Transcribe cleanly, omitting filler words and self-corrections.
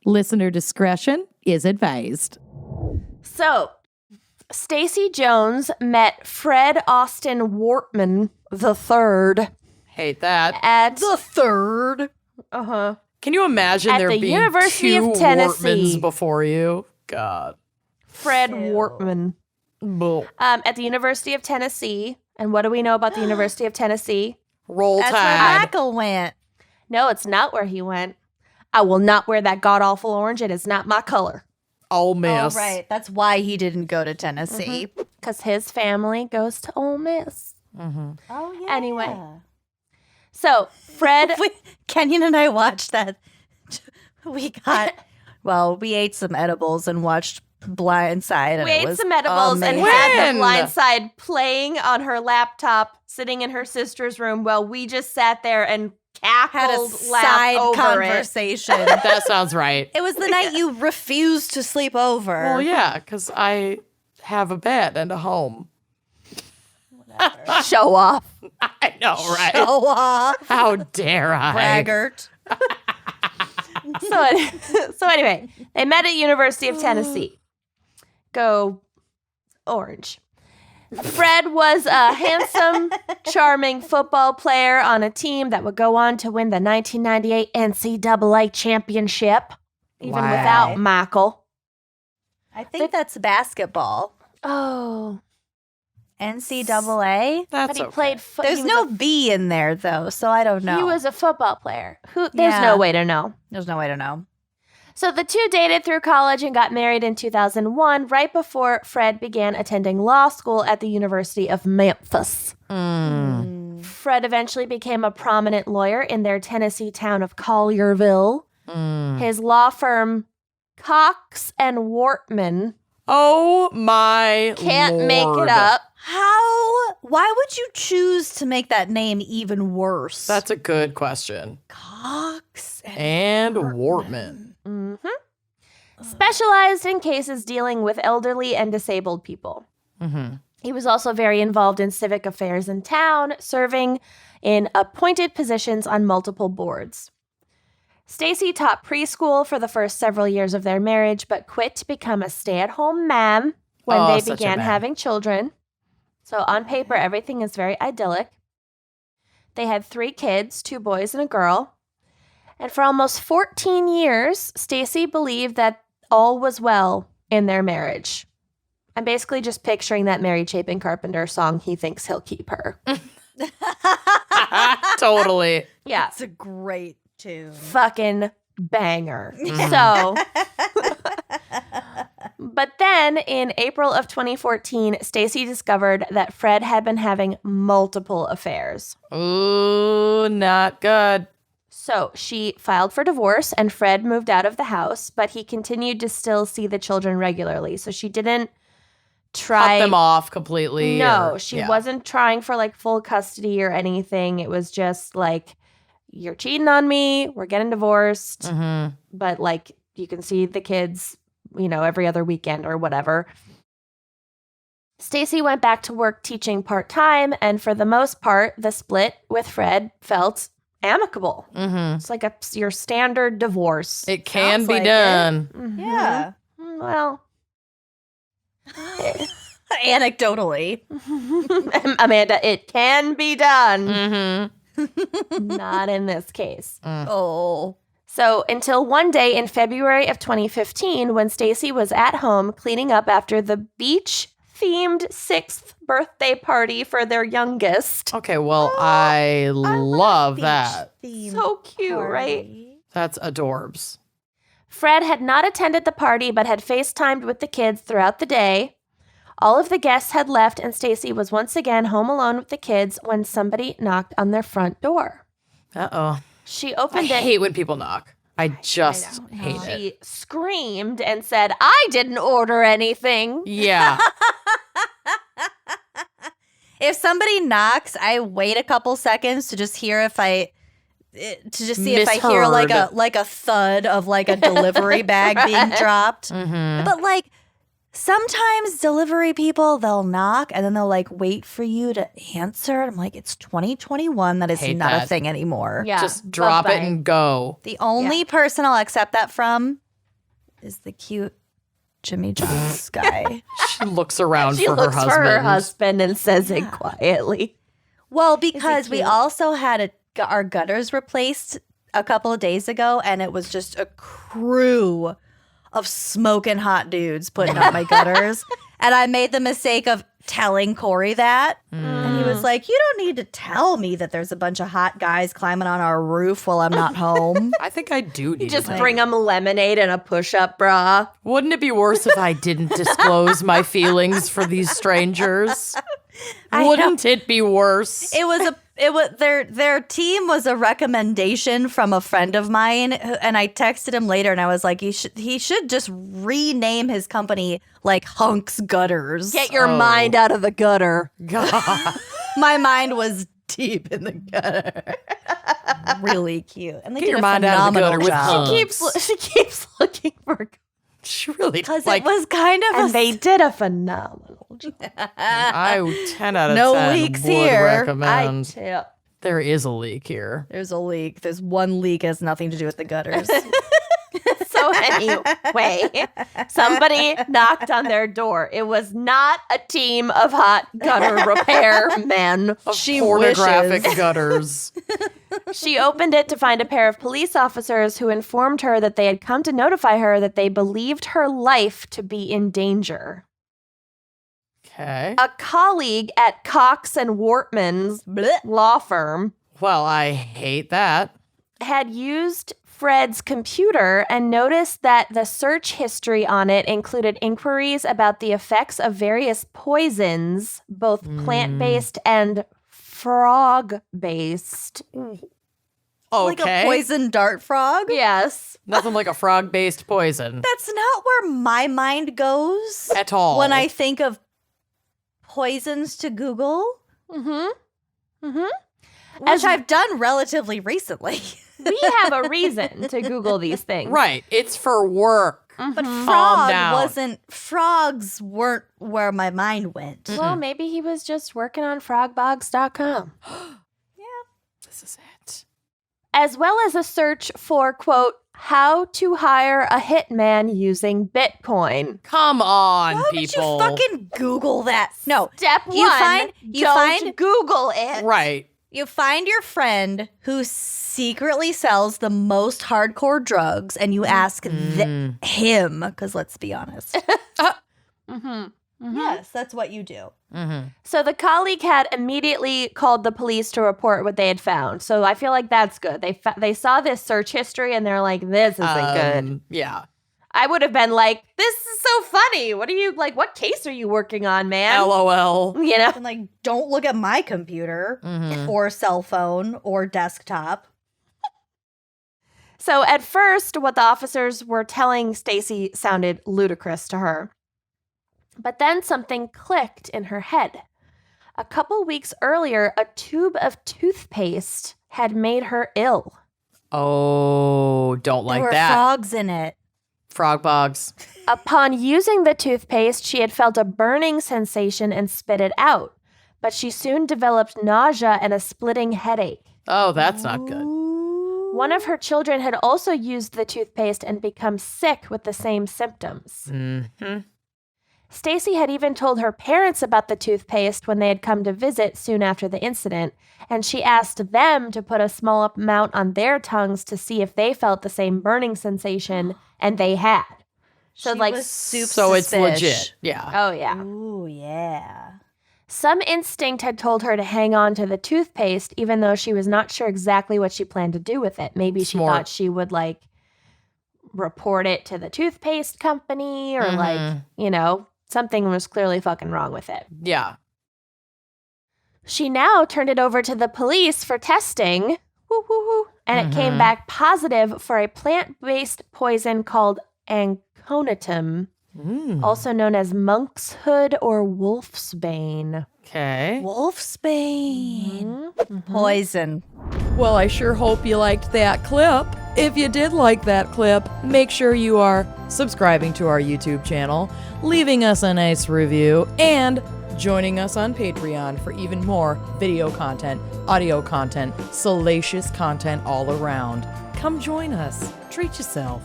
Listener discretion is advised. So, Stacie Jones met Fred Austin Wortman III Hate that. at The third. Can you imagine At there the being University two of Tennessee. Wortmans before you? God. Fred Wortman. Bull. At the University of Tennessee. And what do we know about the University of Tennessee? Roll That's where Tide. Michael went. No, it's not where he went. I will not wear that god-awful orange. It is not my color. Ole Oh, Miss. right. That's why he didn't go to Tennessee. Because his family goes to Ole Miss. Oh, yeah. Anyway. So, Fred... Kenyon and I watched that. We ate some edibles and watched Blindside. And We it ate was some edibles and amazing. had The When? Blind Side playing on her laptop, sitting in her sister's room while we just sat there and Had a cackled, laughed side over conversation. That sounds right. It was the night you refused to sleep over. Well, yeah, because I have a bed and a home. it. Show off. I know, right? Show off. How dare I? Braggart. So anyway, they met at University of Tennessee. Go Orange. Fred was a handsome, charming football player on a team that would go on to win the 1998 NCAA championship, even Wow. without Michael. I think that's basketball. Oh, NCAA. That's but he okay. played. There's no B in there, though, so I don't know. He was a football player. There's Yeah. no way to know. There's no way to know. So the two dated through college and got married in 2001, right before Fred began attending law school at the University of Memphis. Fred eventually became a prominent lawyer in their Tennessee town of Collierville. His law firm, Cox and Wortman, Oh my can't Lord. make it up. Why would you choose to make that name even worse? That's a good question. Cox And Wortman. Specialized in cases dealing with elderly and disabled people. He was also very involved in civic affairs in town, serving in appointed positions on multiple boards. Stacie taught preschool for the first several years of their marriage, but quit to become a stay-at-home mom when Oh, they such a began mom. having children. So on paper, everything is very idyllic. They had 3 kids, 2 boys and a girl. And for almost 14 years, Stacie believed that all was well in their marriage. I'm basically just picturing that Mary Chapin Carpenter song, He Thinks He'll Keep Her. Totally. Yeah. It's a great tune. Fucking banger. So, but then in April of 2014, Stacie discovered that Fred had been having multiple affairs. Ooh, not good. So she filed for divorce and Fred moved out of the house, but he continued to still see the children regularly. So she didn't try. Cut them off completely. No, or- she yeah. wasn't trying for like full custody or anything. It was just like, you're cheating on me. We're getting divorced. Mm-hmm. But like, you can see the kids, every other weekend or whatever. Stacie went back to work teaching part-time. And for the most part, the split with Fred felt amicable. Mm-hmm. It's like your standard divorce. It can Sounds be like it. done. Mhm. Yeah. Well, Anecdotally. Amanda, it can be done. Mm-hmm. Not in this case. Oh. So until one day in February of 2015, when Stacie was at home cleaning up after the beach-themed 6th birthday party for their youngest. Okay, well, I love that. So cute, right? That's adorbs. Fred had not attended the party but had FaceTimed with the kids throughout the day. All of the guests had left and Stacie was once again home alone with the kids when somebody knocked on their front door. Uh-oh. She I opened it. hate when people knock. I just hate it. She screamed and said, "I didn't order anything." Yeah. If somebody knocks, I wait a couple seconds to just hear if I hear Misheard. like a thud of like a delivery bag being dropped. Mm-hmm. But like sometimes delivery people, they'll knock and then they'll like wait for you to answer. I'm like, it's 2021. That is Hate not a that. thing anymore. Yeah. Just drop it bye-bye. and go. The only person I'll accept that from is the cute Jimmy John's guy. She looks around She for looks her husband. for her husband and says it quietly. Well, because we cute? also had our gutters replaced a couple of days ago, and it was just a crew of smoking hot dudes putting out my gutters. And I made the mistake of telling Corey that. And he was like, you don't need to tell me that there's a bunch of hot guys climbing on our roof while I'm not home. I think I do need Just to bring him lemonade and a push-up bra. Wouldn't it be worse if I didn't disclose my feelings for these strangers? Wouldn't it be worse? Their team was a recommendation from a friend of mine, and I texted him later and I was like, he should just rename his company like Hunks Gutters. Get your mind out of the gutter. God. My mind was deep in the gutter. Really cute. And they Get did your a mind out of the phenomenal gutter with job. Hunks. She keeps looking for, She really Because like. it was kind of and they did a phenomenal job. I 10 out of No 10 leaks would here. recommend. tip. There is a leak here. There's a leak. There's one leak. It has nothing to do with the gutters. So anyway, somebody knocked on their door. It was not a team of hot gutter repair men. Of She pornographic wishes. gutters. She opened it to find a pair of police officers who informed her that they had come to notify her that they believed her life to be in danger. Okay. A colleague at Cox and Wortman's law firm Well, I hate that. had used Fred's computer and noticed that the search history on it included inquiries about the effects of various poisons, both plant-based and frog-based. Like a poison dart frog. Yes. Nothing like a frog-based poison That's not where my mind goes at all. when I think of poisons to Google, which I've done relatively recently. We have a reason to Google these things. Right. It's for work. But down. frogs weren't where my mind went. Well, maybe he was just working on frogbogs.com. This is it. As well as a search for, quote, how to hire a hitman using Bitcoin. Come on, Why would you people. fucking Google that? No. Step one, don't Google it. Right. You find your friend who secretly sells the most hardcore drugs and you ask him, because let's be honest. Yes, that's what you do. So the colleague had immediately called the police to report what they had found. So I feel like that's good. They saw this search history and they're like, this isn't good. Yeah. I would have been like, this is so funny. What case are you working on, man? LOL. You know? And like, don't look at my computer or cell phone or desktop. So at first, what the officers were telling Stacie sounded ludicrous to her. But then something clicked in her head. A couple weeks earlier, a tube of toothpaste had made her ill. Oh, don't like there were that. frogs in it. Frog bugs. Upon using the toothpaste, she had felt a burning sensation and spit it out. But she soon developed nausea and a splitting headache. Oh, that's not good. One of her children had also used the toothpaste and become sick with the same symptoms. Mm-hmm. Stacie had even told her parents about the toothpaste when they had come to visit soon after the incident, and she asked them to put a small amount on their tongues to see if they felt the same burning sensation, and they had. So, She like, was soup So it's suspish. legit. Yeah. oh yeah. Ooh, yeah. Some instinct had told her to hang on to the toothpaste, even though she was not sure exactly what she planned to do with it. Maybe she Smart. thought she would, like, report it to the toothpaste company or, like, you know, something was clearly fucking wrong with it. Yeah. She now turned it over to the police for testing, and it came back positive for a plant-based poison called anconitum, also known as monkshood or wolfsbane. Okay. Wolfsbane. Poison. Well, I sure hope you liked that clip. If you did like that clip, make sure you are subscribing to our YouTube channel, leaving us a nice review, and joining us on Patreon for even more video content, audio content, salacious content all around. Come join us. Treat yourself.